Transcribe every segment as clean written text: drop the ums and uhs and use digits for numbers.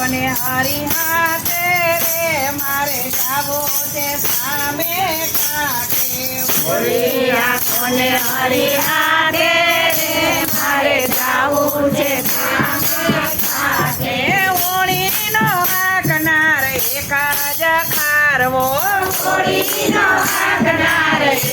કોને હરી હાથે રે મારે જાવું છે સામે કાંઠે હોળિયા કોને હરી હાથે રે મારે જાવું છે સામે કાંઠે હોળીનો આગનાર એક જ ખારવો હોળીનો આગનાર એક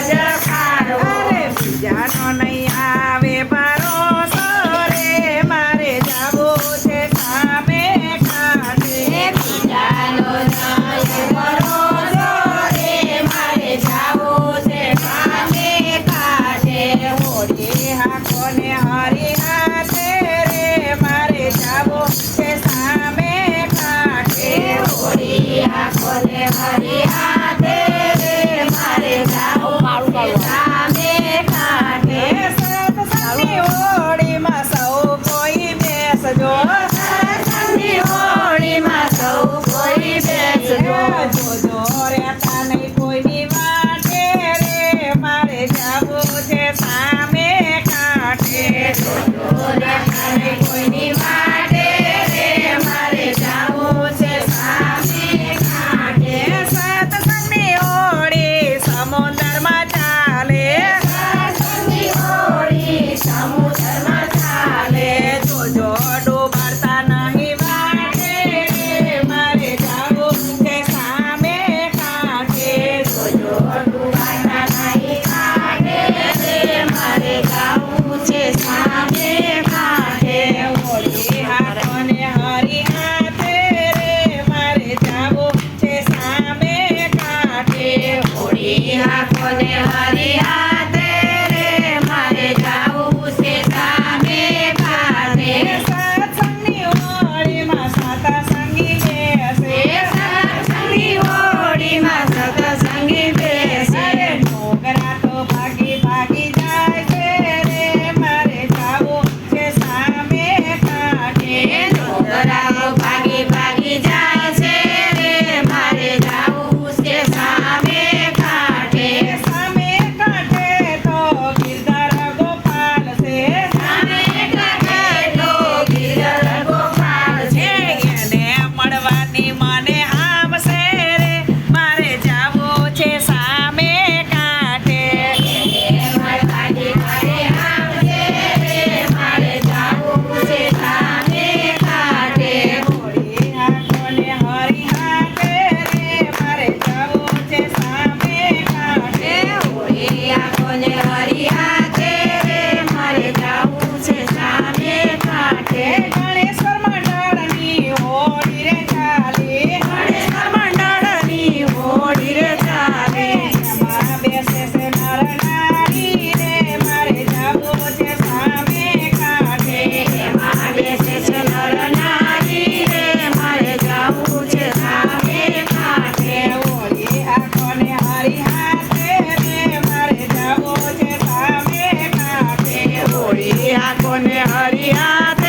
જ ખારવો અરે બીજાનો નહીં આવે ભરોસો રે મારે જાવું છે સામે કાંઠે બીજાનો નહીં ભરોસો રે મારે જાવું છે સામે કાંઠે હોળી હાકોને હરી હાથે રે મારે જાવું છે સામે કાંઠે હોળિયા કોને હરી હાથે રે મારે જાવું છે સામે કાંઠે સત્સંગની હોળીમાં સૌ કોઈ બેસજો સત્સંગની હોળીમાં સૌ કોઈ બેસજો જોજો રહેતા નહીં કોઈની વાટે રે મારે જાવું છે સામે કાંઠે કોઈની વાટે રે મારે જાવું છે સામે કાંઠે સત્સંગની હોળી સમુદ્રમાં ચાલે સત્સંગની હોળી સમુદ્રમાં ચાલે જોજો ડૂબાડતા નહીં વાટે રે મારે જાવું છે સામે કાંઠે જોજો ડૂબાતા નહીં કાંઠે રે મારે જાવું છે સામે કાંઠે હોળી હાથોને હરી હાથે રે મારે જાવું છે સામે કાંઠે હોળી હાકોને હરી હાથે રે મારે જાવું છે સામે કાંઠે સત્સંગની હોળીમાં સત્સંગી બેસે સત્સંગી હોળીમાં સત્સંગી બેસે ડોગરા તો ભાગી ભાગી જાય છે રે મારે જાવું છે સામે કાંઠે ડોગરાઓ ભાગી ભાગી જાય છે રે મારે જાવું છે સામે કાંઠે સામે કાંઠે તો ગિરધર ગોપાલ છે સામે કાંઠે તો ગિરધર ગોપાલ છે એને મળવાની મને આવશે રે મારે જાવું છે સામે કાંઠે મળવાની મારે આવશે રે મારે જાવું છે સામે કાંઠે હોળી હાથોને હરી હાથે રે મારે જાવું છે સામે કાંઠે હોળિયા કોને હરી હાથે રે મારે જાવું છે સામે કાંઠે ગણેશ્વર મંડળની હોળી રે ચાલી ગણેશ મંડળની હોળી રે ચાલે એમાં બેસે છે નર નારી રે મારે જાવું છે સામે કાંઠે એમાં બેસે છે નર નારી રે મારે જાવું છે સામે કાંઠે હોળી હાથોને હરી હાથે રે મારે જાવું છે સામે કાંઠે હોળિયા કોને હરી હાથે